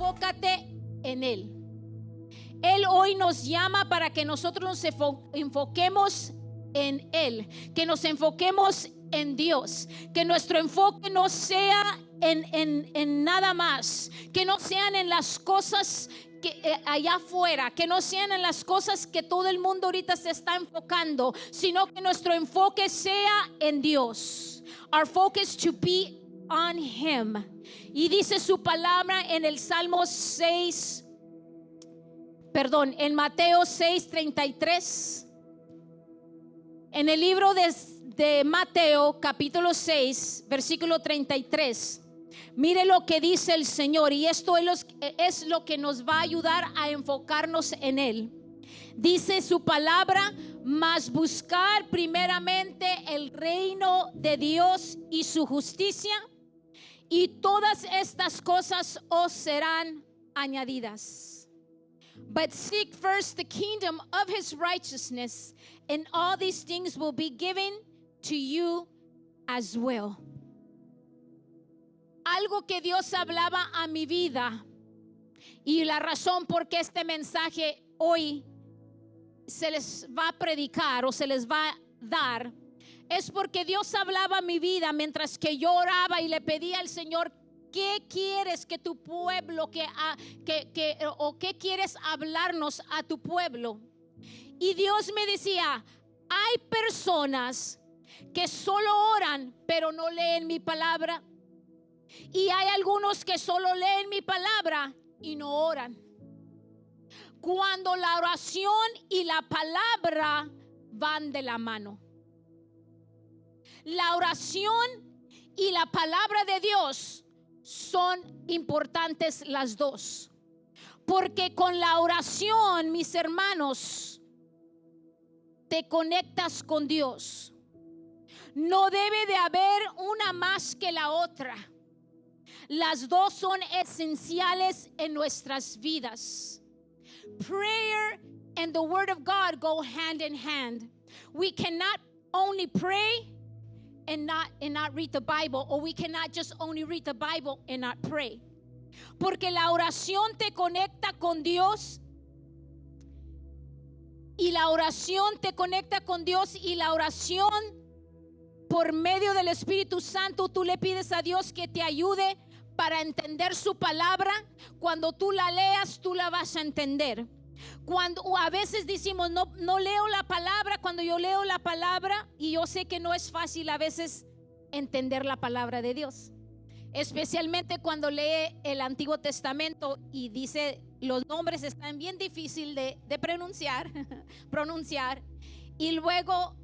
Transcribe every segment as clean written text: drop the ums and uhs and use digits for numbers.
Enfócate en Él. Él hoy nos llama para que nosotros nos enfoquemos en Él, que nos enfoquemos en Dios, que nuestro enfoque no sea en nada más, que no sean en las cosas que allá afuera, que no sean en las cosas que todo el mundo ahorita se está enfocando, sino que nuestro enfoque sea en Dios. Our focus to be on Him. Y dice su palabra en el Salmo 6, en Mateo 6:33. En el libro de Mateo capítulo 6 versículo 33. Mire lo que dice el Señor, y esto es lo que nos va a ayudar a enfocarnos en Él. Dice su palabra: mas buscar primeramente el reino de Dios y su justicia, y todas estas cosas os serán añadidas. But seek first the kingdom of His righteousness, and all these things will be given to you as well. Algo que Dios hablaba a mi vida, y la razón por qué este mensaje hoy se les va a predicar o se les va a dar, es porque Dios hablaba a mi vida mientras que yo oraba y le pedía al Señor: ¿qué quieres que tu pueblo, o qué quieres hablarnos a tu pueblo? Y Dios me decía: hay personas que solo oran pero no leen mi palabra, y hay algunos que solo leen mi palabra y no oran. Cuando la oración y la palabra van de la mano, la oración y la palabra de Dios son importantes las dos, porque con la oración, mis hermanos, te conectas con Dios. No debe de haber una más que la otra. Las dos son esenciales en nuestras vidas. Prayer and the word of God go hand in hand. We cannot only pray and not read the Bible, or we cannot just only read the Bible and not pray. Porque la oración te conecta con Dios, y la oración te conecta con Dios, y la oración por medio del Espíritu Santo, tú le pides a Dios que te ayude para entender su palabra. Cuando tú la leas, tú la vas a entender. Cuando a veces decimos no leo la palabra, cuando yo leo la palabra, y yo sé que no es fácil a veces entender la palabra de Dios, especialmente cuando lee el Antiguo Testamento y dice los nombres están bien difícil de pronunciar, y luego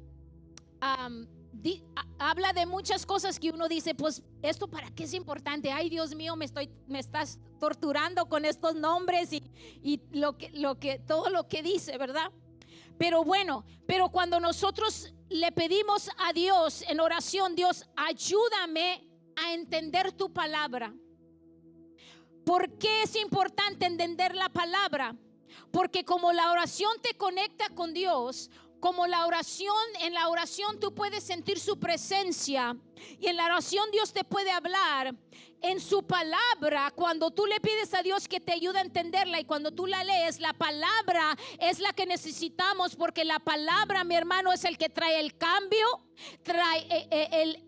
habla de muchas cosas que uno dice: pues esto para qué es importante. Ay, Dios mío, me estás torturando con estos nombres y todo lo que dice, ¿verdad? Pero cuando nosotros le pedimos a Dios en oración: Dios, ayúdame a entender tu palabra. ¿Por qué es importante entender la palabra? Porque como la oración te conecta con Dios, en la oración tú puedes sentir su presencia, y en la oración Dios te puede hablar en su palabra. Cuando tú le pides a Dios que te ayude a entenderla, y cuando tú la lees, la palabra es la que necesitamos, porque la palabra, mi hermano, es el que trae el cambio,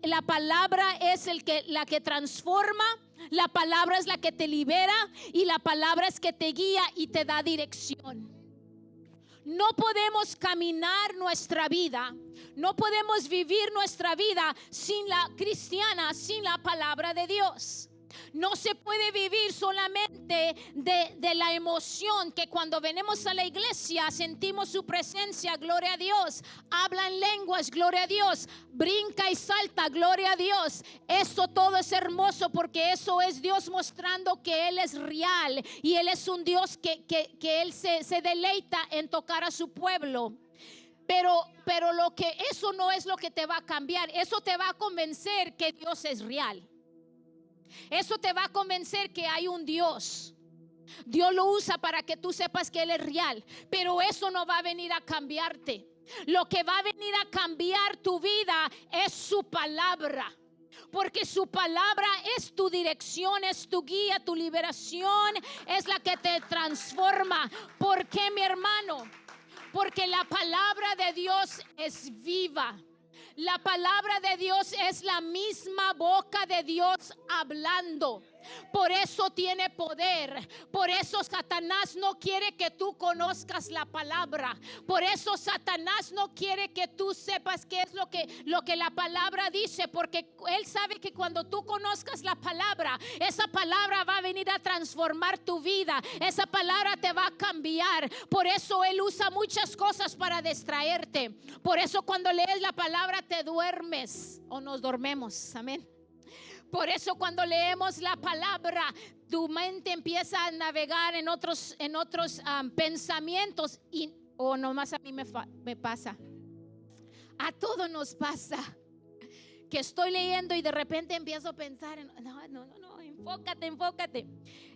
la palabra es la que transforma, la palabra es la que te libera, y la palabra es que te guía y te da dirección. No podemos caminar nuestra vida, no podemos vivir nuestra vida sin la cristiana, sin la palabra de Dios. No se puede vivir solamente de la emoción, que cuando venimos a la iglesia sentimos su presencia, gloria a Dios, habla en lenguas, gloria a Dios, brinca y salta, gloria a Dios. Eso todo es hermoso, porque eso es Dios mostrando que Él es real y Él es un Dios que Él se deleita en tocar a su pueblo. Pero eso no es lo que te va a cambiar. Eso te va a convencer que Dios es real. Eso te va a convencer que hay un Dios. Dios lo usa para que tú sepas que Él es real, pero eso no va a venir a cambiarte. Lo que va a venir a cambiar tu vida es su palabra, porque su palabra es tu dirección, es tu guía, tu liberación, es la que te transforma. ¿Por qué, mi hermano? Porque la palabra de Dios es viva. La palabra de Dios es la misma boca de Dios hablando. Por eso tiene poder. Por eso Satanás no quiere que tú conozcas la palabra. Por eso Satanás no quiere que tú sepas qué es lo que la palabra dice, porque él sabe que cuando tú conozcas la palabra, esa palabra va a venir a transformar tu vida. Esa palabra te va a cambiar. Por eso él usa muchas cosas para distraerte. Por eso cuando lees la palabra te duermes o nos dormemos. Amén. Por eso cuando leemos la palabra, tu mente empieza a navegar en otros pensamientos o nomás a mí me pasa. A todos nos pasa que estoy leyendo y de repente empiezo a pensar no, enfócate.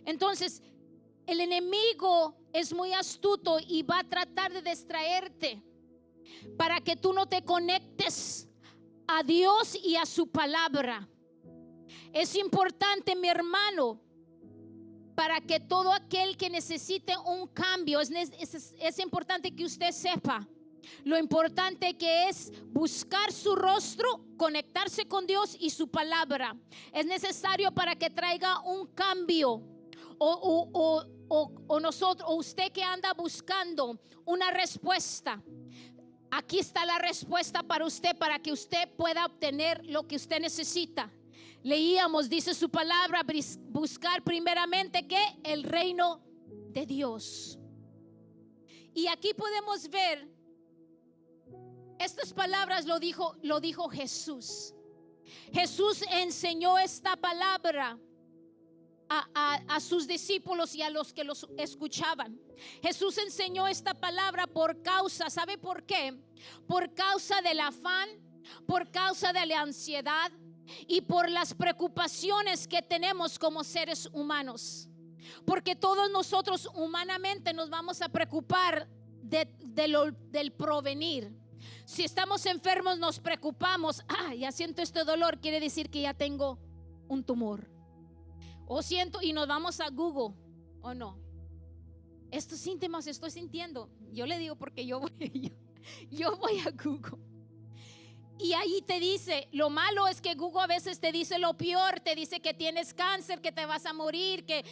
Entonces el enemigo es muy astuto y va a tratar de distraerte para que tú no te conectes a Dios y a su palabra. Es importante, mi hermano, para que todo aquel que necesite un cambio, es importante que usted sepa lo importante que es buscar su rostro, conectarse con Dios y su palabra. Es necesario para que traiga un cambio. O nosotros, o usted que anda buscando una respuesta, aquí está la respuesta para usted, para que usted pueda obtener lo que usted necesita. Leíamos, dice su palabra, buscar primeramente ¿qué? El reino de Dios. Y aquí podemos ver, estas palabras lo dijo Jesús. Jesús enseñó esta palabra a sus discípulos y a los que los escuchaban. Jesús enseñó esta palabra por causa, ¿sabe por qué? Por causa del afán, por causa de la ansiedad y por las preocupaciones que tenemos como seres humanos. Porque todos nosotros humanamente nos vamos a preocupar del provenir. Si estamos enfermos nos preocupamos. Ya siento este dolor, quiere decir que ya tengo un tumor. O siento, y nos vamos a Google, ¿o no? Estos síntomas estoy sintiendo. Yo le digo porque yo voy a Google. Y ahí te dice, lo malo es que Google a veces te dice lo peor, te dice que tienes cáncer, que te vas a morir, que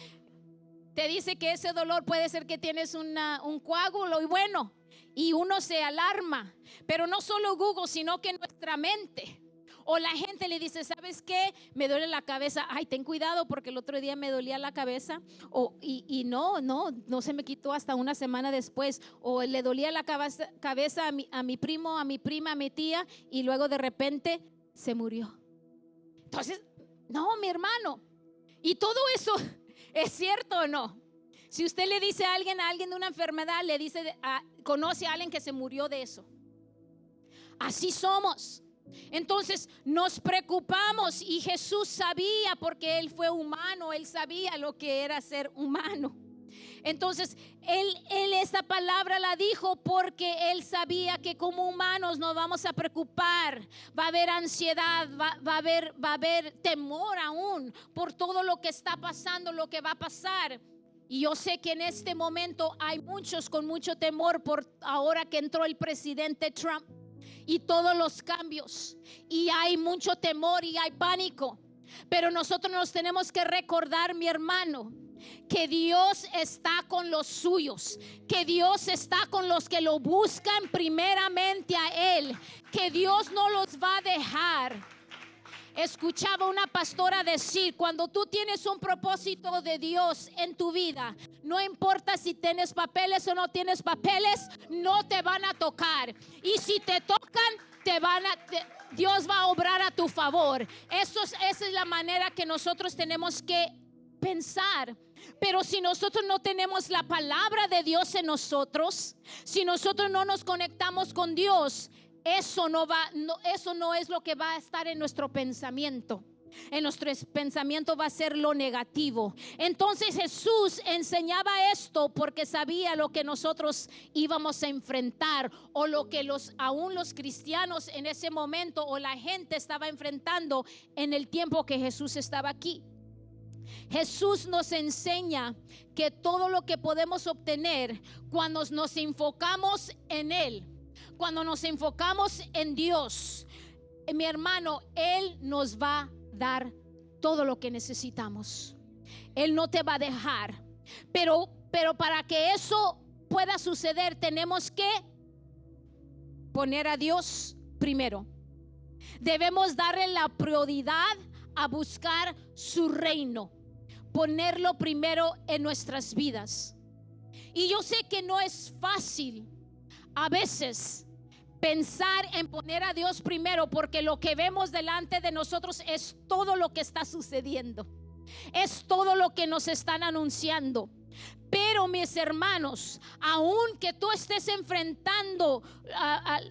te dice que ese dolor puede ser que tienes un coágulo y bueno, y uno se alarma. Pero no solo Google, sino que nuestra mente o la gente le dice, ¿sabes qué? Me duele la cabeza. Ay, ten cuidado porque el otro día me dolía la cabeza. Y no se me quitó hasta una semana después. O le dolía la cabeza a mi primo, a mi prima, a mi tía. Y luego de repente se murió. Entonces, no, mi hermano. Y todo eso es cierto o no. Si usted le dice a alguien de una enfermedad, le dice, conoce a alguien que se murió de eso. Así somos. Entonces nos preocupamos y Jesús sabía, porque Él fue humano, Él sabía lo que era ser humano. Entonces él esta palabra la dijo porque Él sabía que como humanos nos vamos a preocupar. Va a haber ansiedad, va a haber temor aún por todo lo que está pasando, lo que va a pasar. Y yo sé que en este momento hay muchos con mucho temor por ahora que entró el presidente Trump y todos los cambios, y hay mucho temor y hay pánico. Pero nosotros nos tenemos que recordar, mi hermano, que Dios está con los suyos, que Dios está con los que lo buscan primeramente a Él, que Dios no los va a dejar. Escuchaba una pastora decir, cuando tú tienes un propósito de Dios en tu vida, no importa si tienes papeles o no tienes papeles, no te van a tocar. Y si te tocan, Dios va a obrar a tu favor. Esa es la manera que nosotros tenemos que pensar. Pero si nosotros no tenemos la palabra de Dios en nosotros, si nosotros no nos conectamos con Dios, eso no es lo que va a estar en nuestro pensamiento. En nuestro pensamiento va a ser lo negativo. Entonces Jesús enseñaba esto porque sabía lo que nosotros íbamos a enfrentar, o lo que aún los cristianos en ese momento, o la gente estaba enfrentando en el tiempo que Jesús estaba aquí. Jesús nos enseña que todo lo que podemos obtener cuando nos enfocamos en Él, cuando nos enfocamos en Dios, mi hermano, Él nos va a dar todo lo que necesitamos. Él no te va a dejar. Pero para que eso pueda suceder, tenemos que poner a Dios primero. Debemos darle la prioridad a buscar su reino, ponerlo primero en nuestras vidas. Y yo sé que no es fácil a veces pensar en poner a Dios primero, porque lo que vemos delante de nosotros es todo lo que está sucediendo, es todo lo que nos están anunciando. Pero mis hermanos, aunque tú estés enfrentando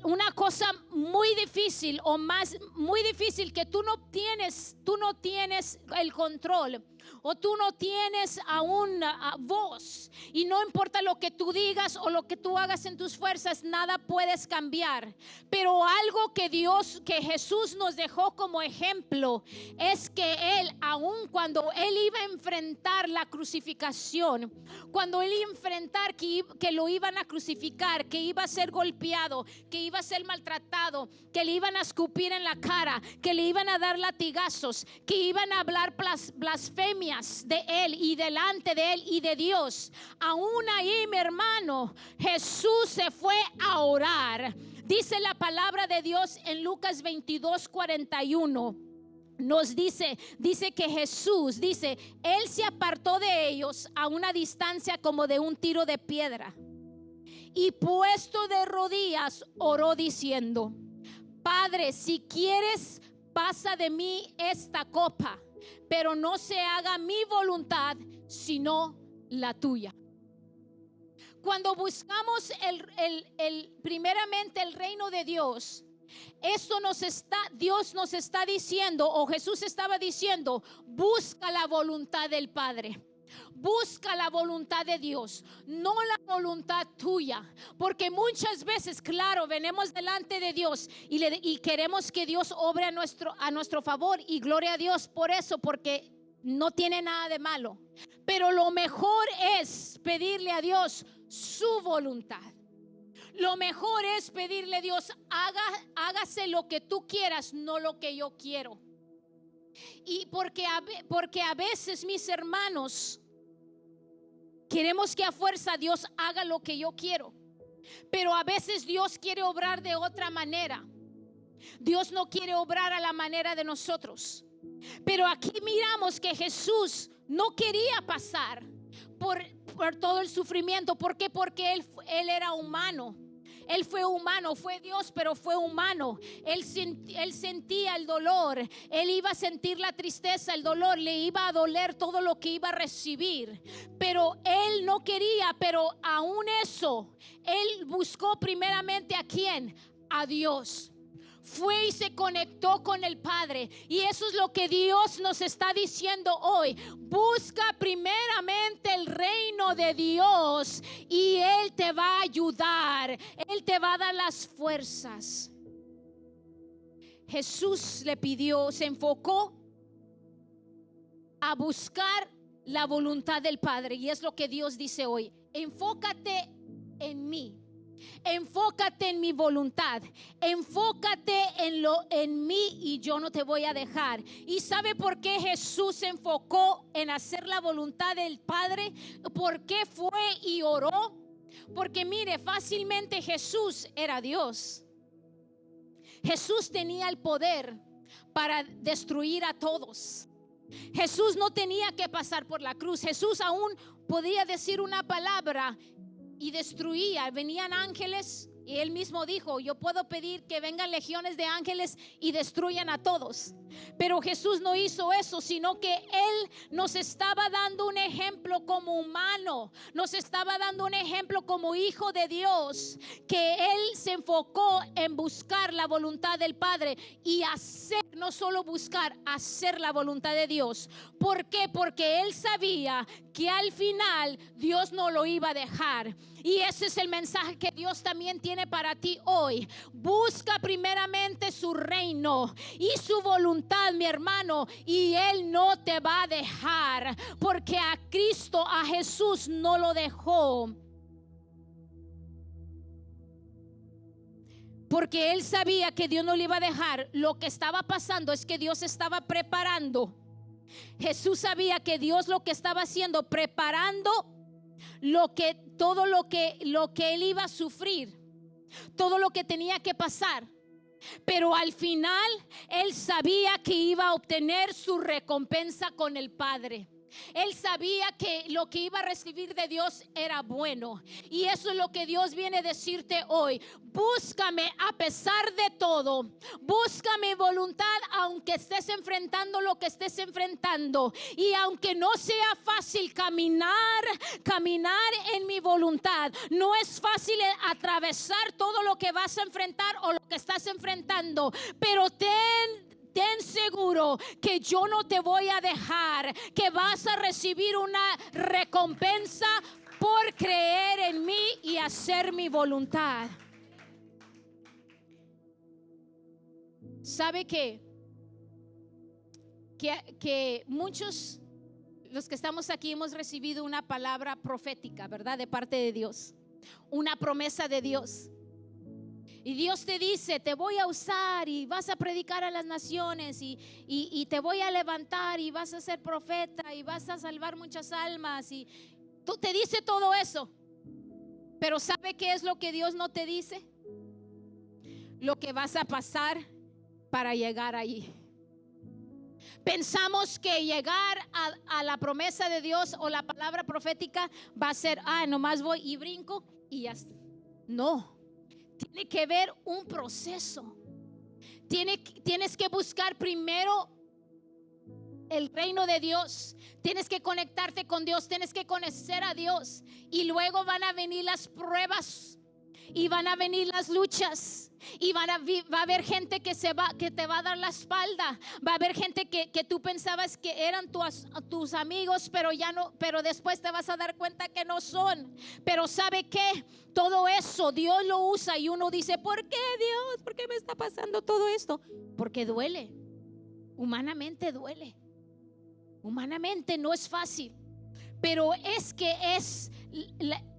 una cosa muy difícil, o muy difícil, que tú no tienes el control, o tú no tienes aún voz, y no importa lo que tú digas o lo que tú hagas en tus fuerzas, nada puedes cambiar. Pero algo que Jesús nos dejó como ejemplo es que Él, aun cuando Él iba a enfrentar la crucificación, cuando Él iba a enfrentar que lo iban a crucificar, que iba a ser golpeado, que iba a ser maltratado, que le iban a escupir en la cara, que le iban a dar latigazos, que iban a hablar blasfemias de Él y delante de Él y de Dios, aún ahí, mi hermano, Jesús se fue a orar. Dice la palabra de Dios en Lucas 22:41. Nos dice que Jesús, Él se apartó de ellos a una distancia como de un tiro de piedra, y puesto de rodillas oró diciendo: Padre, si quieres, pasa de mí esta copa, pero no se haga mi voluntad sino la tuya. Cuando buscamos primeramente el reino de Dios, Dios nos está diciendo, o Jesús estaba diciendo: busca la voluntad del Padre. Busca la voluntad de Dios, no la voluntad tuya. Porque muchas veces, claro, venimos delante de Dios y queremos que Dios obre a nuestro favor, y gloria a Dios por eso, porque no tiene nada de malo. Pero lo mejor es pedirle a Dios su voluntad. Lo mejor es pedirle a Dios: hágase lo que tú quieras, no lo que yo quiero. Y porque a veces, mis hermanos, queremos que a fuerza Dios haga lo que yo quiero, pero a veces Dios quiere obrar de otra manera. Dios no quiere obrar a la manera de nosotros. Pero aquí miramos que Jesús no quería pasar por todo el sufrimiento. ¿Por qué? Porque él era humano. Él fue humano, fue Dios, pero fue humano. Él sentía el dolor, él iba a sentir la tristeza, el dolor, le iba a doler todo lo que iba a recibir. Pero él no quería, pero aún eso, él buscó primeramente ¿a quién? A Dios. Fue y se conectó con el Padre. Y eso es lo que Dios nos está diciendo hoy: busca primeramente el reino de Dios y Él te va a ayudar, Él te va a dar las fuerzas. Jesús se enfocó a buscar la voluntad del Padre, y es lo que Dios dice hoy: enfócate en mí. Enfócate en mi voluntad, enfócate en mí, y yo no te voy a dejar. ¿Y sabe por qué Jesús se enfocó en hacer la voluntad del Padre? ¿Por qué fue y oró? Porque mire, fácilmente Jesús era Dios. Jesús tenía el poder para destruir a todos. Jesús no tenía que pasar por la cruz. Jesús aún podía decir una palabra y destruía. Venían ángeles y él mismo dijo: yo puedo pedir que vengan legiones de ángeles y destruyan a todos. Pero Jesús no hizo eso, sino que él nos estaba dando un ejemplo como humano, nos estaba dando un ejemplo como hijo de Dios, que él se enfocó en buscar la voluntad del Padre y hacer, no solo buscar, hacer la voluntad de Dios. ¿Por qué? Porque él sabía que al final Dios no lo iba a dejar. Y ese es el mensaje que Dios también tiene para ti hoy. Busca primeramente su reino y su voluntad, mi hermano, y él no te va a dejar, porque a Cristo, a Jesús, no lo dejó. Porque él sabía que Dios no le iba a dejar. Lo que estaba pasando es que Dios estaba preparando. Jesús sabía que Dios lo que estaba haciendo, preparando todo lo que él iba a sufrir, todo lo que tenía que pasar. Pero al final él sabía que iba a obtener su recompensa con el Padre. Él sabía que lo que iba a recibir de Dios era bueno. Y eso es lo que Dios viene a decirte hoy. Búscame a pesar de todo. Busca mi voluntad aunque estés enfrentando lo que estés enfrentando. Y aunque no sea fácil caminar en mi voluntad. No es fácil atravesar todo lo que vas a enfrentar o lo que estás enfrentando. Pero ten seguro que yo no te voy a dejar, que vas a recibir una recompensa por creer en mí y hacer mi voluntad. ¿Sabe qué? Que muchos, los que estamos aquí, hemos recibido una palabra profética, ¿verdad? De parte de Dios, una promesa de Dios. Y Dios te dice: te voy a usar y vas a predicar a las naciones y te voy a levantar y vas a ser profeta y vas a salvar muchas almas. Y tú te dice todo eso. Pero ¿sabe qué es lo que Dios no te dice? Lo que vas a pasar para llegar allí. Pensamos que llegar a la promesa de Dios o la palabra profética va a ser: nomás voy y brinco y ya está. No. Tiene que haber un proceso. Tienes que buscar primero el reino de Dios. Tienes que conectarte con Dios. Tienes que conocer a Dios. Y luego van a venir las pruebas. Y van a venir las luchas. Y va a haber gente que te va a dar la espalda. Va a haber gente que tú pensabas que eran tus amigos, pero ya no, pero después te vas a dar cuenta que no son. Pero ¿sabe qué? Todo eso Dios lo usa y uno dice: ¿por qué, Dios? ¿Por qué me está pasando todo esto? Porque duele. Humanamente duele. Humanamente no es fácil. Pero es que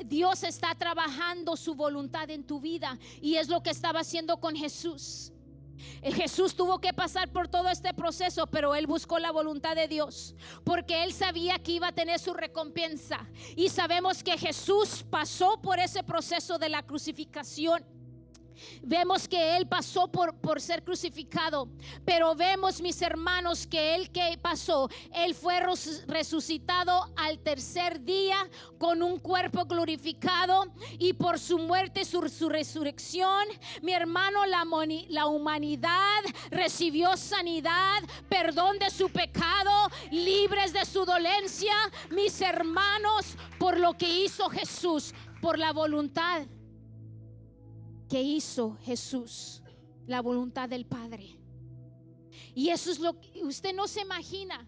Dios está trabajando su voluntad en tu vida. Y es lo que estaba haciendo con Jesús. Jesús tuvo que pasar por todo este proceso, pero él buscó la voluntad de Dios, porque él sabía que iba a tener su recompensa. Y sabemos que Jesús pasó por ese proceso de la crucificación. Vemos que él pasó por ser crucificado, pero vemos, mis hermanos, que él fue resucitado al tercer día con un cuerpo glorificado, y por su muerte, su resurrección, mi hermano, la humanidad recibió sanidad, perdón de su pecado, libres de su dolencia, mis hermanos, por lo que hizo Jesús, por la voluntad que hizo Jesús, la voluntad del Padre. Y eso es lo que usted no se imagina,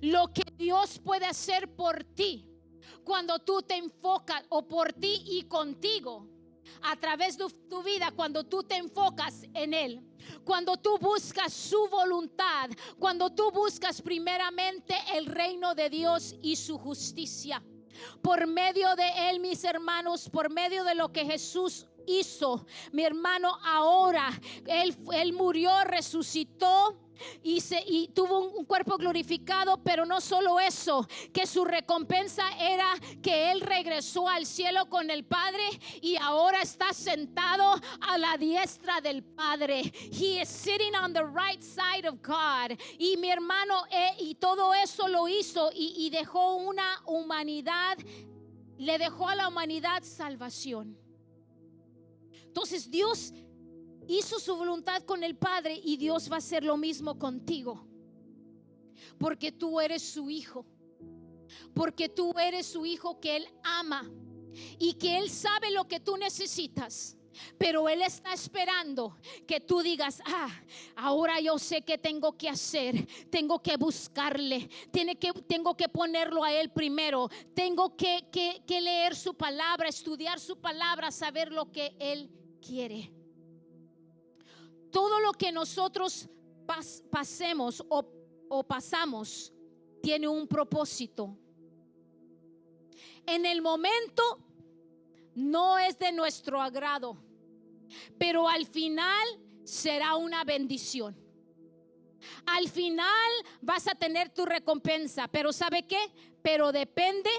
lo que Dios puede hacer por ti cuando tú te enfocas, o por ti y contigo, a través de tu vida, cuando tú te enfocas en Él, cuando tú buscas su voluntad, cuando tú buscas primeramente el reino de Dios y su justicia. Por medio de Él, mis hermanos, por medio de lo que Jesús hizo, mi hermano, ahora Él murió, resucitó. Y tuvo un cuerpo glorificado, pero no solo eso, que su recompensa era que Él regresó al cielo con el Padre y ahora está sentado a la diestra del Padre. He is sitting on the right side of God. Y mi hermano, y todo eso lo hizo y dejó una humanidad, le dejó a la humanidad salvación. Entonces Dios hizo su voluntad con el Padre y Dios va a hacer lo mismo contigo. Porque tú eres su hijo. Porque tú eres su hijo que Él ama y que Él sabe lo que tú necesitas. Pero Él está esperando que tú digas: ahora yo sé qué tengo que hacer. Tengo que buscarle. Tengo que ponerlo a Él primero. Tengo que leer su palabra, estudiar su palabra, saber lo que Él quiere. Todo lo que nosotros pasemos o pasamos tiene un propósito. En el momento no es de nuestro agrado, pero al final será una bendición. Al final vas a tener tu recompensa, pero ¿sabe qué? Pero depende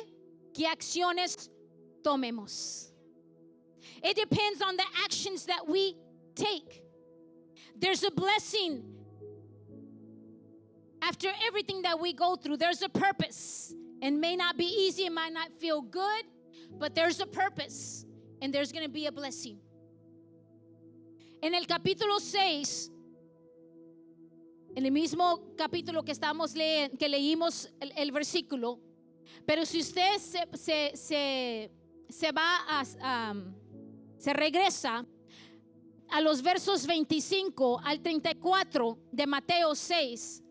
qué acciones tomemos. It depends on the actions that we take. There's a blessing after everything that we go through. There's a purpose. It may not be easy, it might not feel good, but there's a purpose and there's going to be a blessing. En el capítulo 6, en el mismo capítulo que estamos leyendo, que leímos el versículo, pero si usted se regresa a los versos 25 al 34 de Mateo 6,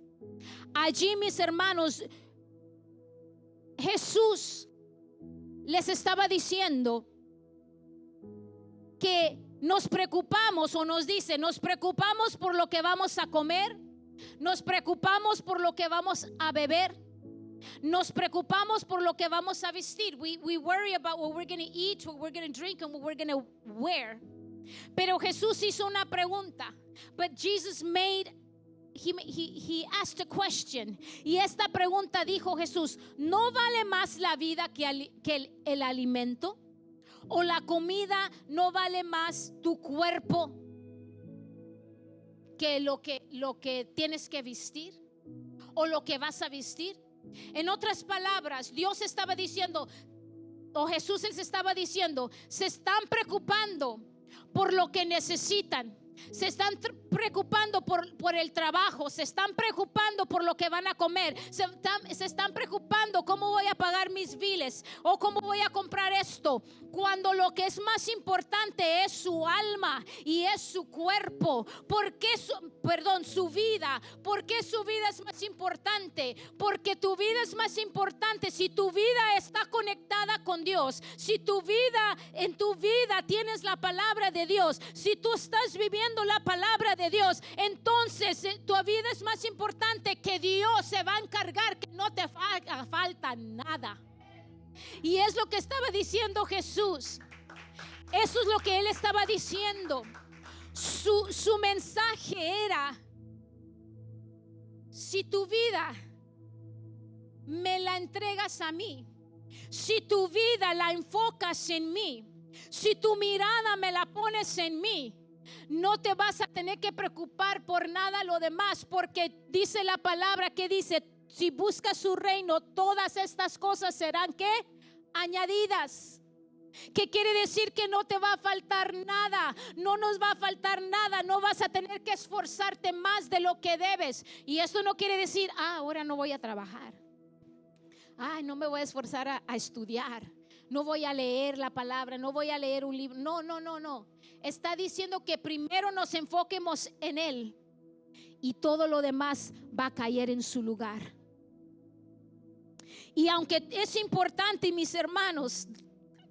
allí, mis hermanos, Jesús les estaba diciendo que nos preocupamos, o nos dice, nos preocupamos por lo que vamos a comer, nos preocupamos por lo que vamos a beber, nos preocupamos por lo que vamos a vestir. We worry about what we're going to eat, what we're going to drink, and what we're going to wear. Pero Jesús hizo una pregunta. But Jesus he asked a question. Y esta pregunta dijo Jesús: ¿no vale más la vida que el alimento? ¿O la comida no vale más tu cuerpo que lo que tienes que vestir? ¿O lo que vas a vestir? En otras palabras, Dios estaba diciendo, o Jesús les estaba diciendo: se están preocupando por lo que necesitan, se están preocupando por el trabajo, se están preocupando por lo que van a comer, se están preocupando cómo voy a pagar mis biles o cómo voy a comprar esto, cuando lo que es más importante es su alma y es su cuerpo. ¿Por qué su vida? ¿Por qué su vida es más importante? Porque tu vida es más importante si tu vida está conectada con Dios, si en tu vida tienes la palabra de Dios, si tú estás viviendo la palabra de Dios, entonces tu vida es más importante, que Dios se va a encargar que no te falta nada. Y es lo que estaba diciendo Jesús. Eso es lo que Él estaba diciendo. Su mensaje era: si tu vida me la entregas a mí, si tu vida la enfocas en mí, si tu mirada me la pones en mí, no te vas a tener que preocupar por nada lo demás, porque dice la palabra que dice: si buscas su reino, todas estas cosas serán ¿qué? Añadidas. ¿Qué quiere decir? Que no te va a faltar nada, no nos va a faltar nada, no vas a tener que esforzarte más de lo que debes. Y esto no quiere decir: ahora no voy a trabajar, no me voy a esforzar a estudiar, no voy a leer la palabra, no voy a leer un libro. No. Está diciendo que primero nos enfoquemos en Él y todo lo demás va a caer en su lugar. Y aunque es importante, mis hermanos,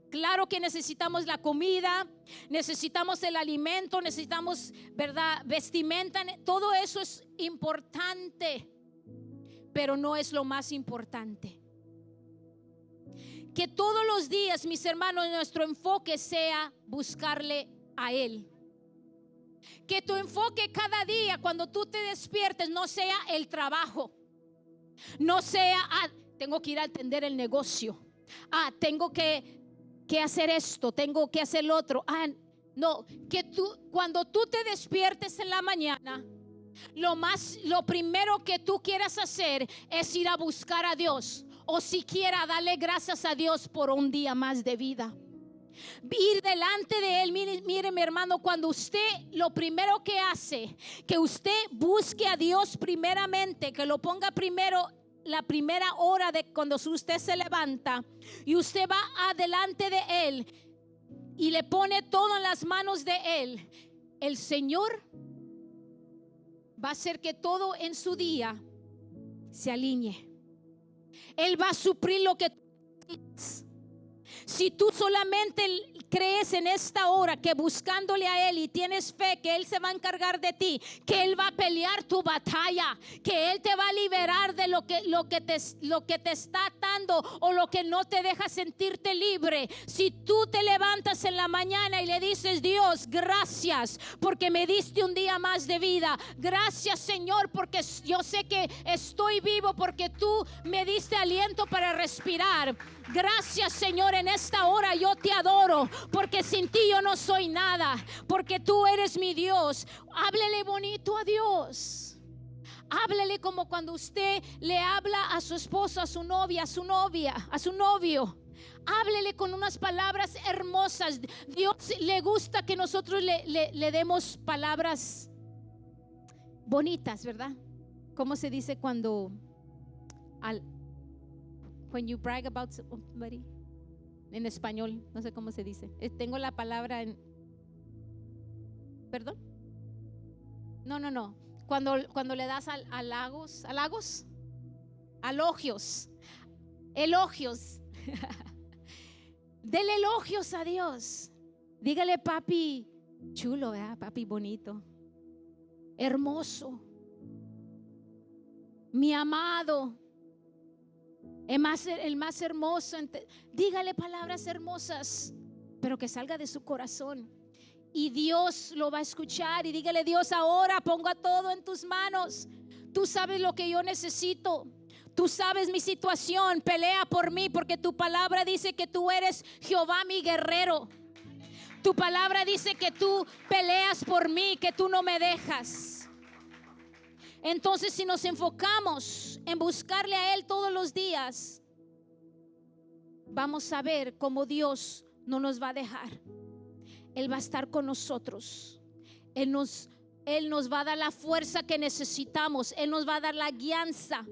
claro que necesitamos la comida, necesitamos el alimento, necesitamos, ¿verdad?, vestimenta, todo eso es importante, pero no es lo más importante. Que todos los días, mis hermanos, nuestro enfoque sea buscarle a Él. Que tu enfoque cada día cuando tú te despiertes no sea el trabajo, no sea tengo que ir a atender el negocio, tengo que hacer esto, tengo que hacer lo otro. No, que cuando tú te despiertes en la mañana, lo primero que tú quieras hacer es ir a buscar a Dios, o siquiera darle gracias a Dios por un día más de vida. Ir delante de Él. Mire mi hermano, cuando usted lo primero que hace, que usted busque a Dios primeramente, que lo ponga primero, la primera hora de cuando usted se levanta, y usted va adelante de Él y le pone todo en las manos de Él, el Señor va a hacer que todo en su día se alinee. Él va a suplir lo que tú necesitas. Si tú solamente crees en esta hora que buscándole a Él y tienes fe que Él se va a encargar de ti, que Él va a pelear tu batalla, que Él te va a liberar de lo que te está atando o lo que no te deja sentirte libre. Si tú te levantas en la mañana y le dices: Dios, gracias porque me diste un día más de vida. Gracias, Señor, porque yo sé que estoy vivo porque tú me diste aliento para respirar. Gracias, Señor, en esta hora yo te adoro, porque sin ti yo no soy nada, porque tú eres mi Dios. Háblele bonito a Dios. Háblele como cuando usted le habla a su esposa, a su novia, a su novio. Háblele con unas palabras hermosas. Dios le gusta que nosotros le demos palabras bonitas, ¿verdad? ¿Cómo se dice cuando when you brag about somebody? En español, no sé cómo se dice. Tengo la palabra en... ¿Perdón? No. Cuando le das halagos, elogios. Dele elogios a Dios. Dígale: papi chulo, ¿verdad? Papi bonito, hermoso, mi amado, el más hermoso. Dígale palabras hermosas, pero que salga de su corazón, y Dios lo va a escuchar. Y dígale: Dios, ahora pongo todo en tus manos. Tú sabes lo que yo necesito, tú sabes mi situación. Pelea por mí, porque tu palabra dice que tú eres Jehová mi guerrero. Tu palabra dice que tú peleas por mí, que tú no me dejas. Entonces, si nos enfocamos en buscarle a Él todos los días, vamos a ver cómo Dios no nos va a dejar. Él va a estar con nosotros. Él nos va a dar la fuerza que necesitamos. Él nos va a dar la guianza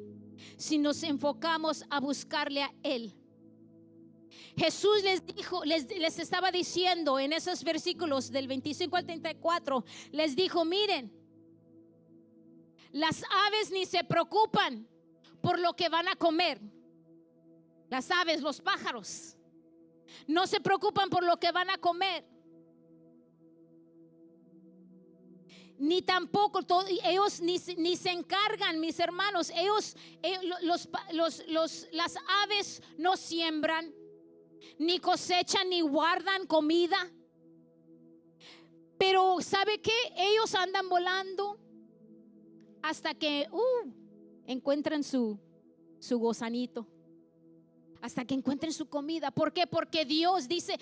si nos enfocamos a buscarle a Él. Jesús les dijo, les estaba diciendo en esos versículos del 25 al 34, les dijo: miren, las aves ni se preocupan por lo que van a comer. Las aves, los pájaros, no se preocupan por lo que van a comer. Ni tampoco ellos ni se encargan, mis hermanos. Las aves no siembran, ni cosechan, ni guardan comida. Pero ¿sabe qué? Ellos andan volando hasta que encuentran su gusanito, hasta que encuentren su comida. ¿Por qué? Porque Dios dice,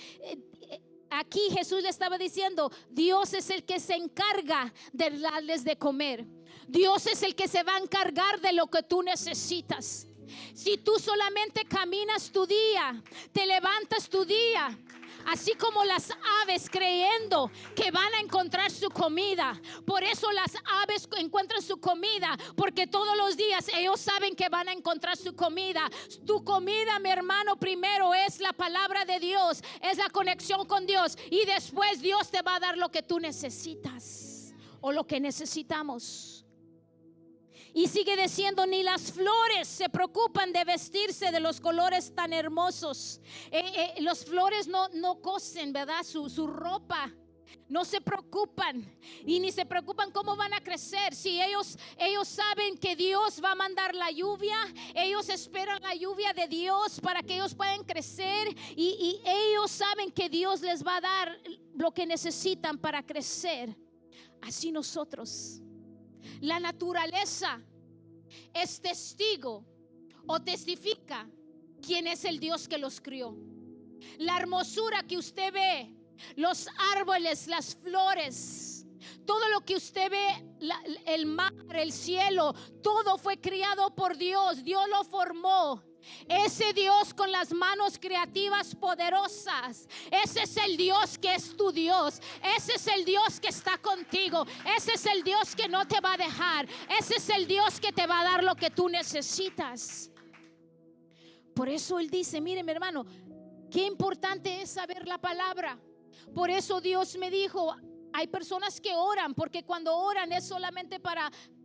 aquí Jesús le estaba diciendo, Dios es el que se encarga de darles de comer. Dios es el que se va a encargar de lo que tú necesitas. Si tú solamente caminas tu día, te levantas tu día, así como las aves, creyendo que van a encontrar su comida. Por eso las aves encuentran su comida, porque todos los días ellos saben que van a encontrar su comida. Tu comida, mi hermano, primero es la palabra de Dios, es la conexión con Dios, y después Dios te va a dar lo que tú necesitas o lo que necesitamos. Y sigue diciendo, ni las flores se preocupan de vestirse de los colores tan hermosos. Los flores no cosen, ¿verdad? Su ropa. No se preocupan y ni se preocupan cómo van a crecer. Si ellos saben que Dios va a mandar la lluvia, ellos esperan la lluvia de Dios para que ellos puedan crecer y ellos saben que Dios les va a dar lo que necesitan para crecer. Así nosotros, la naturaleza es testigo o testifica quién es el Dios que los crió. La hermosura que usted ve, los árboles, las flores, todo lo que usted ve, el mar, el cielo, todo fue criado por Dios. Dios lo formó. Ese Dios con las manos creativas poderosas, ese es el Dios que es tu Dios. Ese es el Dios que está contigo. Ese es el Dios que no te va a dejar. Ese es el Dios que te va a dar lo que tú necesitas. Por eso Él dice, mire mi hermano, qué importante es saber la palabra. Por eso Dios me dijo, hay personas que oran, porque cuando oran es solamente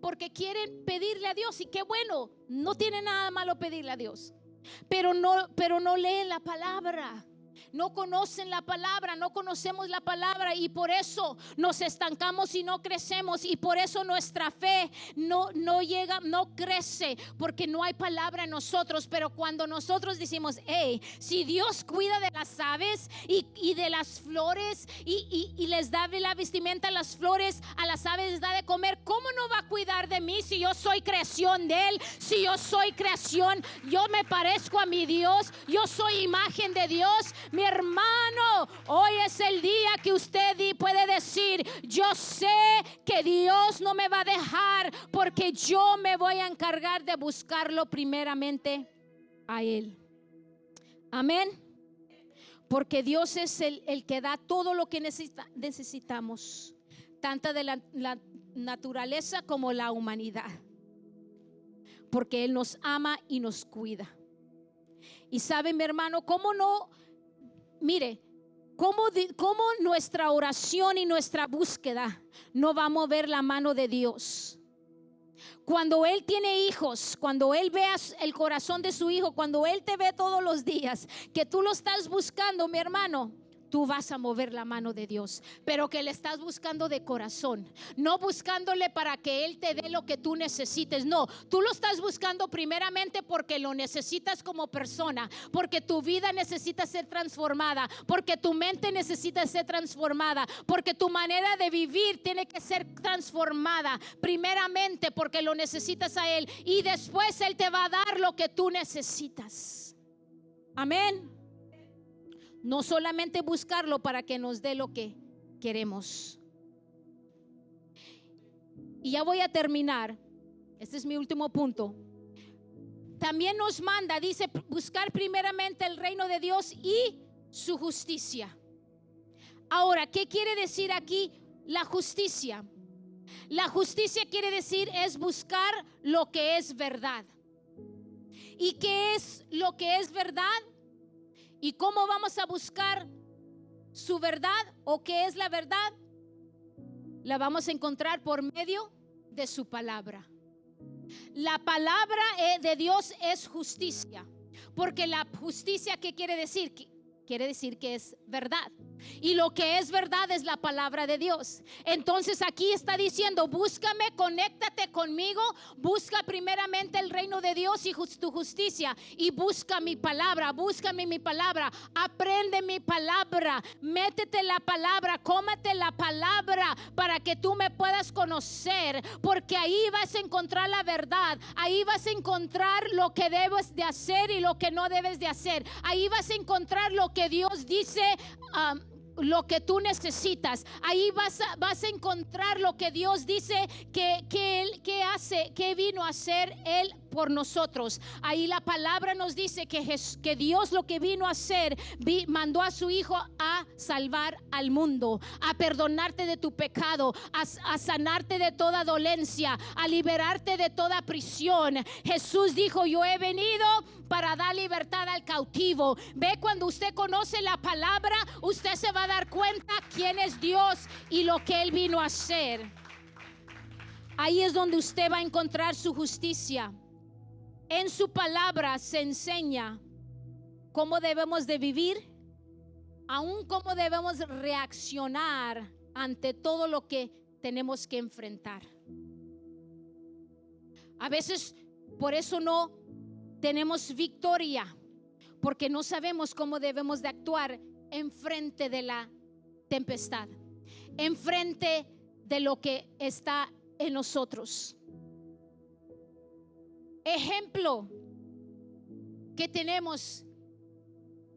porque quieren pedirle a Dios. Y qué bueno, no tiene nada malo pedirle a Dios, pero no leen la palabra. No conocen la palabra, no conocemos la palabra y por eso nos estancamos y no crecemos, y por eso nuestra fe no llega, no crece, porque no hay palabra en nosotros. Pero cuando nosotros decimos, hey, si Dios cuida de las aves y de las flores y les da de la vestimenta a las flores, a las aves les da de comer, ¿cómo no va a cuidar de mí si yo soy creación de Él? Si yo soy creación, yo me parezco a mi Dios, yo soy imagen de Dios. Mi hermano, hoy es el día que usted puede decir, yo sé que Dios no me va a dejar, porque yo me voy a encargar de buscarlo primeramente a Él. Amén. Porque Dios es el que da todo lo que necesitamos, tanto de la naturaleza como la humanidad, porque Él nos ama y nos cuida. Y sabe mi hermano, cómo no. Mire, ¿cómo nuestra oración y nuestra búsqueda no va a mover la mano de Dios? Cuando Él tiene hijos, cuando Él vea el corazón de su hijo, cuando Él te ve todos los días, que tú lo estás buscando, mi hermano, tú vas a mover la mano de Dios, pero que le estás buscando de corazón, no buscándole para que Él te dé lo que tú necesites. No, tú lo estás buscando primeramente porque lo necesitas como persona, porque tu vida necesita ser transformada, porque tu mente necesita ser transformada, porque tu manera de vivir tiene que ser transformada primeramente, porque lo necesitas a Él, y después Él te va a dar lo que tú necesitas. Amén. No solamente buscarlo para que nos dé lo que queremos. Y ya voy a terminar. Este es mi último punto. También nos manda, dice, buscar primeramente el reino de Dios y su justicia. Ahora, ¿qué quiere decir aquí la justicia? La justicia quiere decir es buscar lo que es verdad. ¿Y qué es lo que es verdad? ¿Y cómo vamos a buscar su verdad o qué es la verdad? La vamos a encontrar por medio de su palabra. La palabra de Dios es justicia, porque la justicia, ¿qué quiere decir? Quiere decir que es verdad. Y lo que es verdad es la palabra de Dios. Entonces aquí está diciendo, búscame, conéctate conmigo, busca primeramente el reino de Dios y tu justicia, y busca mi palabra, búscame mi palabra, aprende mi palabra, métete la palabra, cómete la palabra para que tú me puedas conocer, porque ahí vas a encontrar la verdad, ahí vas a encontrar lo que debes de hacer y lo que no debes de hacer, ahí vas a encontrar lo que Dios dice, lo que tú necesitas. Ahí vas a encontrar lo que Dios dice que hace, que vino a hacer Él por nosotros. Ahí la palabra nos dice que Dios lo que vino a hacer, mandó a su Hijo a salvar al mundo, a perdonarte de tu pecado, a sanarte de toda dolencia, a liberarte de toda prisión. Jesús dijo, yo he venido para dar libertad al cautivo. Ve, cuando usted conoce la palabra, usted se va a dar cuenta quién es Dios y lo que Él vino a hacer. Ahí es donde usted va a encontrar su justicia. En su palabra se enseña cómo debemos de vivir, aún cómo debemos reaccionar ante todo lo que tenemos que enfrentar. A veces por eso no tenemos victoria, porque no sabemos cómo debemos de actuar en frente de la tempestad, en frente de lo que está en nosotros. Ejemplo que tenemos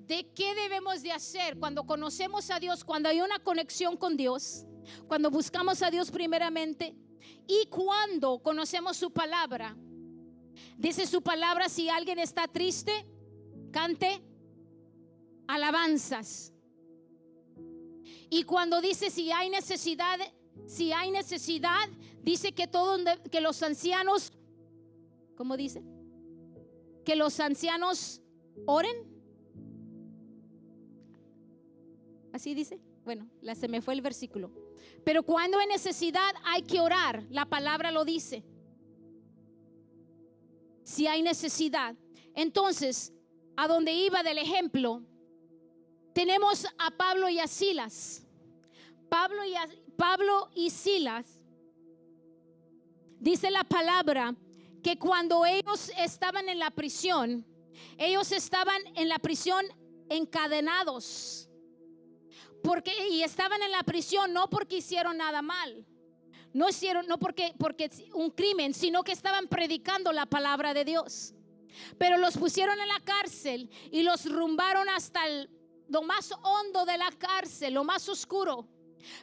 de qué debemos de hacer cuando conocemos a Dios, cuando hay una conexión con Dios, cuando buscamos a Dios primeramente y cuando conocemos su palabra. Dice su palabra: si alguien está triste, cante alabanzas. Y cuando dice si hay necesidad, dice que los ancianos, ¿cómo dice? Que los ancianos oren. Así dice. Bueno, se me fue el versículo. Pero cuando hay necesidad hay que orar. La palabra lo dice. Si hay necesidad. Entonces, a donde iba del ejemplo, tenemos a Pablo y a Silas. Pablo y Silas, dice la palabra que cuando ellos estaban en la prisión, ellos estaban en la prisión encadenados. Y estaban en la prisión no porque hicieron nada mal, no porque un crimen, sino que estaban predicando la palabra de Dios. Pero los pusieron en la cárcel y los rumbaron hasta lo más hondo de la cárcel, lo más oscuro.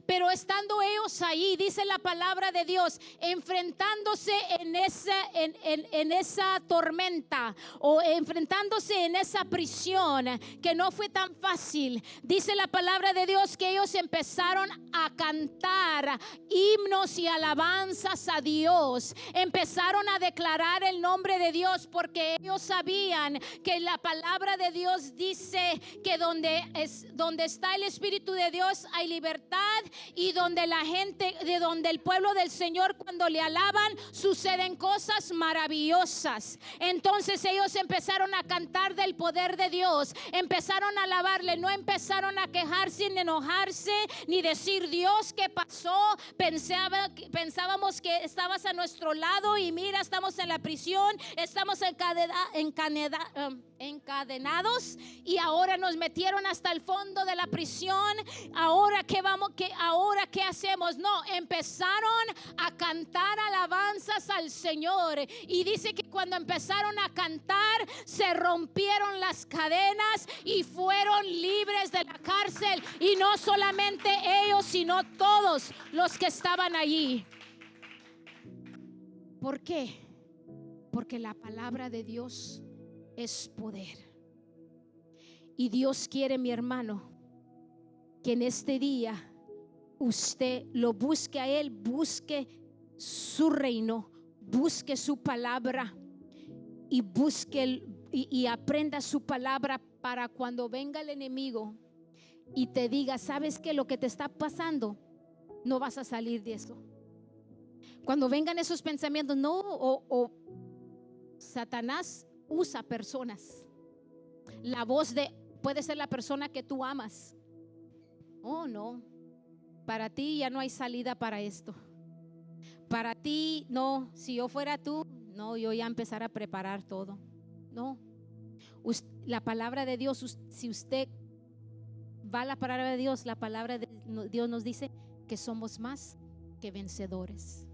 Pero estando ellos ahí, dice la palabra de Dios, enfrentándose en esa tormenta o enfrentándose en esa prisión que no fue tan fácil, dice la palabra de Dios que ellos empezaron a cantar himnos y alabanzas a Dios. Empezaron a declarar el nombre de Dios porque ellos sabían que la palabra de Dios dice que donde está el Espíritu de Dios hay libertad, y donde el pueblo del Señor, cuando le alaban, suceden cosas maravillosas. Entonces ellos empezaron a cantar del poder de Dios, empezaron a alabarle, no empezaron a quejarse ni enojarse ni decir: Dios, ¿qué pasó? Pensábamos que estabas a nuestro lado y mira, estamos en la prisión, estamos encadenados y ahora nos metieron hasta el fondo de la prisión. Ahora qué hacemos? No, empezaron a cantar alabanzas al Señor, y dice que cuando empezaron a cantar se rompieron las cadenas y fueron libres de la cárcel, y no solamente ellos, sino todos los que estaban allí. ¿Por qué? Porque la palabra de Dios es poder. Y Dios quiere, mi hermano, que en este día usted lo busque a Él, busque su reino, busque su palabra y y aprenda su palabra, para cuando venga el enemigo y te diga: ¿sabes qué? Lo que te está pasando, no vas a salir de eso. Cuando vengan esos pensamientos, o Satanás usa personas. La voz puede ser la persona que tú amas. Oh, no, para ti ya no hay salida para esto. Para ti, no, si yo fuera tú, no, yo ya empezar a preparar todo. No, la palabra de Dios, si usted va a la palabra de Dios, la palabra de Dios nos dice que somos más que vencedores.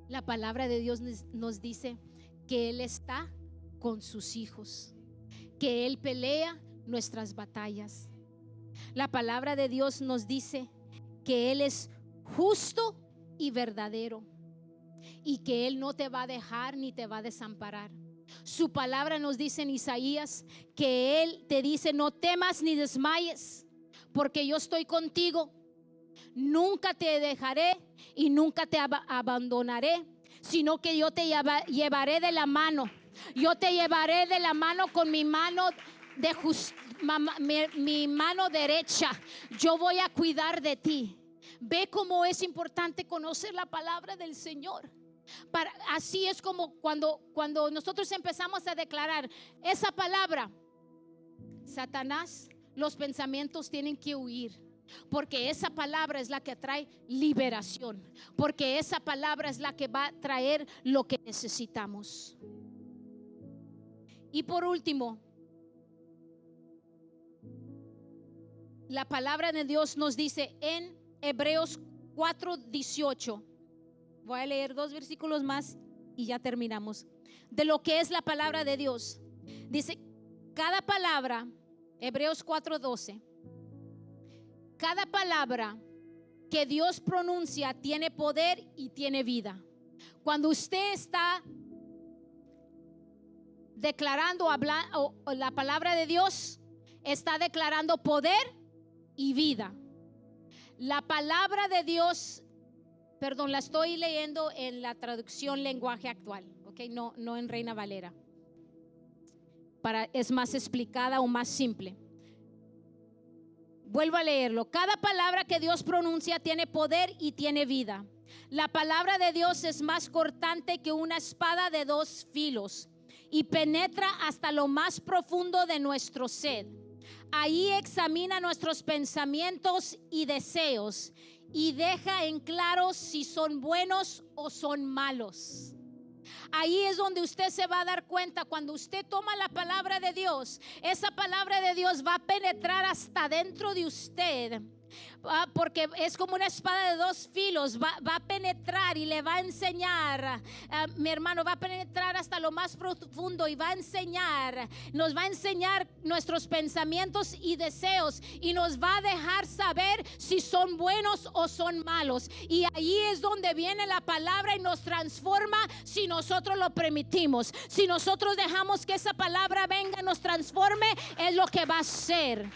La palabra de Dios nos dice que Él está con sus hijos, que Él pelea nuestras batallas. La palabra de Dios nos dice que Él es justo y verdadero, y que Él no te va a dejar ni te va a desamparar. Su palabra nos dice en Isaías que Él te dice: no temas ni desmayes, porque yo estoy contigo. Nunca te dejaré y nunca te abandonaré, sino que yo te llevaré de la mano. Yo te llevaré de la mano con mi mano mi mano derecha. Yo voy a cuidar de ti. Ve cómo es importante conocer la palabra del Señor. Así es como cuando nosotros empezamos a declarar esa palabra, Satanás los pensamientos tienen que huir. Porque esa palabra es la que trae liberación. Porque esa palabra es la que va a traer lo que necesitamos. Y por último, la palabra de Dios nos dice en Hebreos 4:18. Voy a leer 2 versículos más y ya terminamos. De lo que es la palabra de Dios. Dice, cada palabra, Hebreos 4:12. Cada palabra que Dios pronuncia tiene poder y tiene vida. Cuando usted está declarando la palabra de Dios, está declarando poder y vida. La palabra de Dios, perdón, la estoy leyendo en la traducción lenguaje actual, okay, no en Reina Valera. Es más explicada o más simple. Vuelvo a leerlo. Cada palabra que Dios pronuncia tiene poder y tiene vida. La palabra de Dios es más cortante que una espada de 2 filos y penetra hasta lo más profundo de nuestro ser. Ahí examina nuestros pensamientos y deseos y deja en claro si son buenos o son malos. Ahí es donde usted se va a dar cuenta. Cuando usted toma la palabra de Dios, esa palabra de Dios va a penetrar hasta dentro de usted, porque es como una espada de 2 filos. Va a penetrar y le va a enseñar, mi hermano, va a penetrar hasta lo más profundo y va a enseñar, nos va a enseñar nuestros pensamientos y deseos y nos va a dejar saber si son buenos o son malos. Y ahí es donde viene la palabra y nos transforma si nosotros lo permitimos. Si nosotros dejamos que esa palabra venga y nos transforme, es lo que va a ser.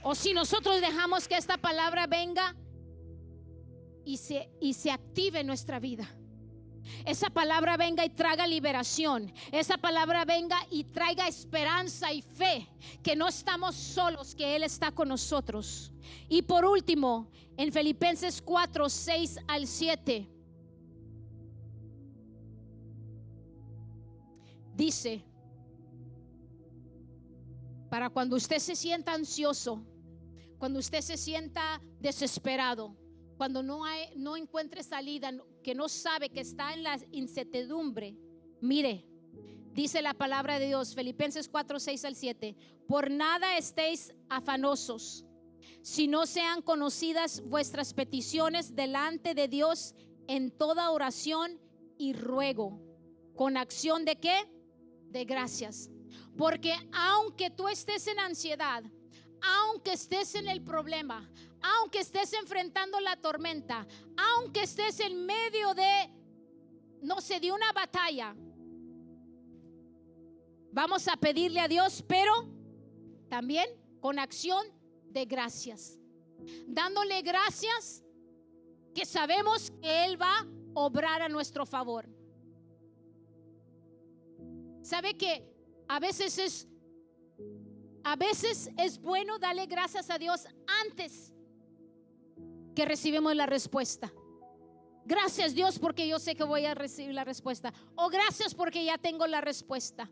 O si nosotros dejamos que esta palabra venga y se active en nuestra vida. Esa palabra venga y traiga liberación. Esa palabra venga y traiga esperanza y fe, que no estamos solos, que Él está con nosotros. Y por último, en Filipenses 4:6-7 dice, para cuando usted se sienta ansioso, cuando usted se sienta desesperado, cuando no encuentre salida, que no sabe, que está en la incertidumbre, mire, dice la palabra de Dios, Filipenses 4:6-7, por nada estéis afanosos, si no sean conocidas vuestras peticiones delante de Dios en toda oración y ruego, con acción de ¿qué? De gracias. Porque aunque tú estés en ansiedad, aunque estés en el problema, aunque estés enfrentando la tormenta, aunque estés en medio de, no sé, de una batalla, vamos a pedirle a Dios, pero también con acción de gracias, dándole gracias, que sabemos que Él va a obrar a nuestro favor. ¿Sabe que a veces es bueno darle gracias a Dios antes que recibimos la respuesta? Gracias, Dios, porque yo sé que voy a recibir la respuesta. O gracias porque ya tengo la respuesta.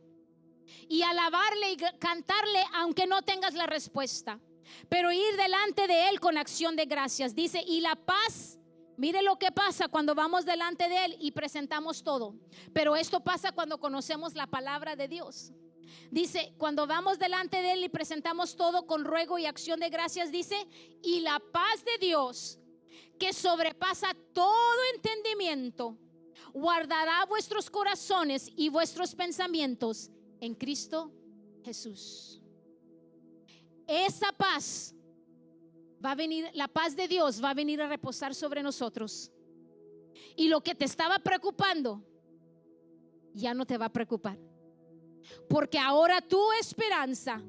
Y alabarle y cantarle aunque no tengas la respuesta, pero ir delante de Él con acción de gracias. Dice, y la paz. Mire lo que pasa cuando vamos delante de Él y presentamos todo. Pero esto pasa cuando conocemos la palabra de Dios. Dice, cuando vamos delante de Él y presentamos todo con ruego y acción de gracias, dice, y la paz de Dios, que sobrepasa todo entendimiento, guardará vuestros corazones y vuestros pensamientos en Cristo Jesús. Esa paz va a venir, la paz de Dios va a venir a reposar sobre nosotros. Y lo que te estaba preocupando ya no te va a preocupar, porque ahora tu esperanza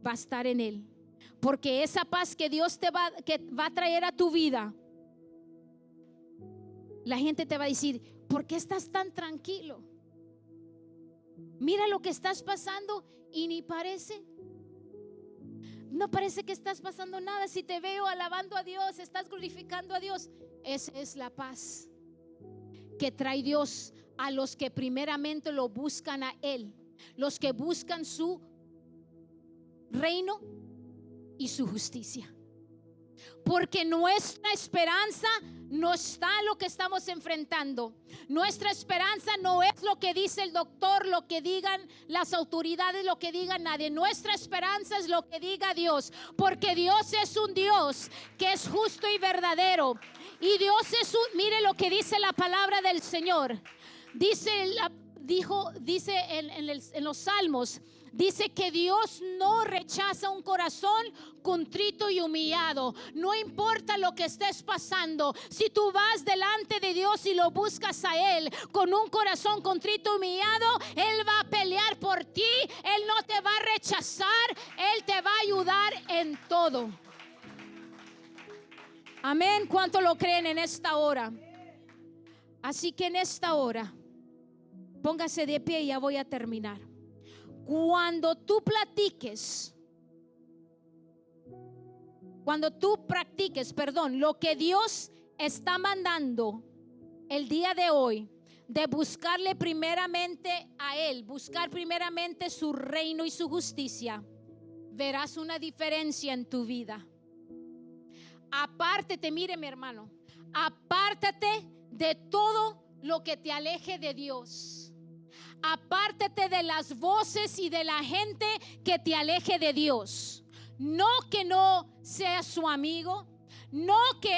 va a estar en Él. Porque esa paz que Dios que va a traer a tu vida, la gente te va a decir, ¿por qué estás tan tranquilo? Mira lo que estás pasando y ni parece. No parece que estás pasando nada. Si te veo alabando a Dios, estás glorificando a Dios. Esa es la paz que trae Dios a los que primeramente lo buscan a Él. los que buscan su reino y su justicia. Porque nuestra esperanza no está en lo que estamos enfrentando. Nuestra esperanza no es lo que dice el doctor, lo que digan las autoridades, lo que diga nadie. Nuestra esperanza es lo que diga Dios. Porque Dios es un Dios que es justo y verdadero. Y Dios es un, mire lo que dice la palabra del Señor. Dice en los Salmos. Dice que Dios no rechaza un corazón contrito y humillado. No importa lo que estés pasando. Si tú vas delante de Dios y lo buscas a Él con un corazón contrito y humillado, Él va a pelear por ti. Él no te va a rechazar. Él te va a ayudar en todo. Amén. ¿Cuánto lo creen en esta hora? Así que en esta hora, póngase de pie y ya voy a terminar. Cuando tú practiques, lo que Dios está mandando el día de hoy, de buscarle primeramente a Él, buscar primeramente su reino y su justicia, verás una diferencia en tu vida. Apártate, mire mi hermano, apártate de todo lo que te aleje de Dios. Apártate de las voces y de la gente que te aleje de Dios. No que no seas su amigo, no que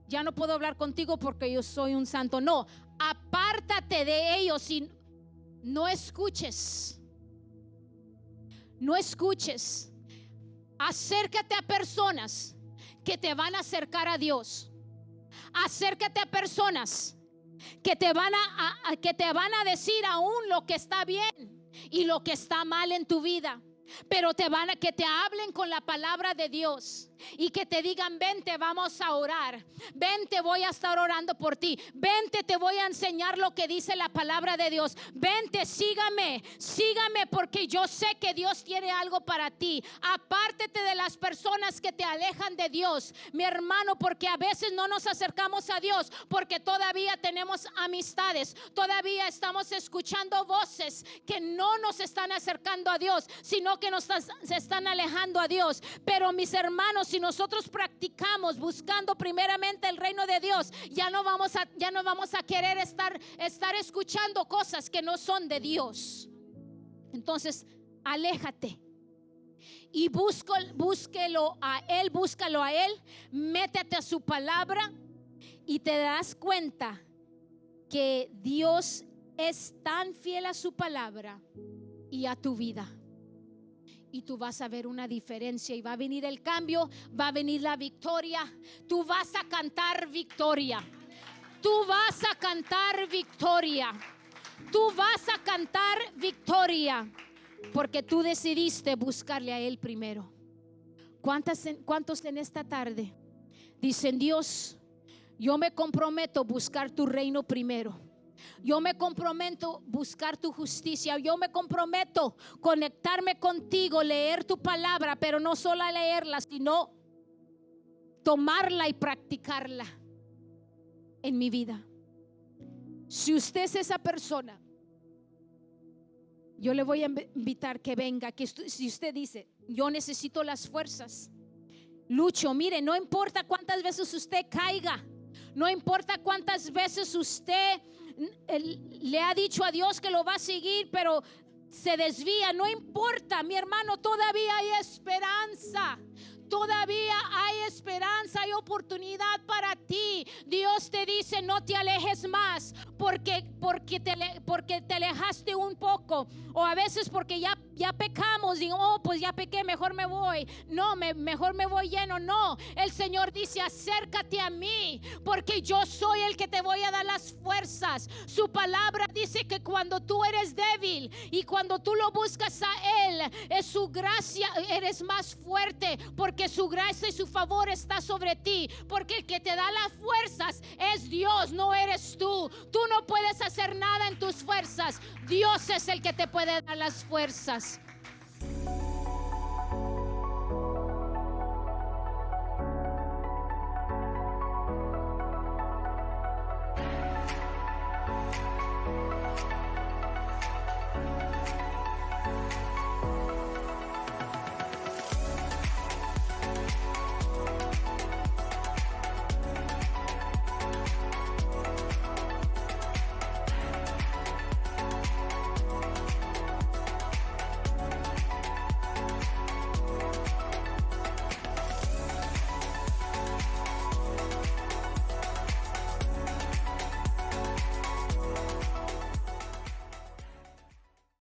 ya no puedo hablar contigo porque yo soy un santo. No, apártate de ellos y no escuches. No escuches. Acércate a personas que te van a acercar a Dios. Acércate a personas que te van a decir aún lo que está bien y lo que está mal en tu vida, pero que te hablen con la palabra de Dios y que te digan: vente, vamos a orar, vente, voy a estar orando por ti, vente, te voy a enseñar lo que dice la palabra de Dios, vente, sígame porque yo sé que Dios tiene algo para ti. Apártate de las personas que te alejan de Dios, mi hermano, porque a veces no nos acercamos a Dios porque todavía tenemos amistades, todavía estamos escuchando voces que no nos están acercando a Dios, sino que se están alejando a Dios. Pero mis hermanos, si nosotros practicamos buscando primeramente el reino de Dios, ya no vamos a querer estar escuchando cosas que no son de Dios. Entonces, aléjate y búscalo a Él, métete a su palabra y te das cuenta que Dios es tan fiel a su palabra y a tu vida. Y tú vas a ver una diferencia y va a venir el cambio, va a venir la victoria. Tú vas a cantar victoria. Tú vas a cantar victoria. Tú vas a cantar victoria porque tú decidiste buscarle a Él primero. ¿Cuántos en esta tarde dicen: Dios, yo me comprometo a buscar tu reino primero? Yo me comprometo a buscar tu justicia. Yo me comprometo a conectarme contigo, leer tu palabra, pero no solo leerla, sino tomarla y practicarla en mi vida. Si usted es esa persona, yo le voy a invitar que venga, que si usted dice: yo necesito las fuerzas, lucho. Mire, no importa cuántas veces usted caiga, no importa cuántas veces usted le ha dicho a Dios que lo va a seguir, pero se desvía, no importa, mi hermano, todavía hay esperanza. Todavía hay esperanza, hay oportunidad para ti. Dios te dice: no te alejes más porque te alejaste un poco, o a veces porque ya pecamos y pues ya pequé, mejor me voy. No, mejor me voy lleno. No, el Señor dice: acércate a mí porque yo soy el que te voy a dar las fuerzas. Su palabra dice que cuando tú eres débil y cuando tú lo buscas a Él, es su gracia, eres más fuerte, porque su gracia y su favor está sobre ti, porque el que te da las fuerzas es Dios, no eres tú. Tú no puedes hacer nada en tus fuerzas. Dios es el que te puede dar las fuerzas.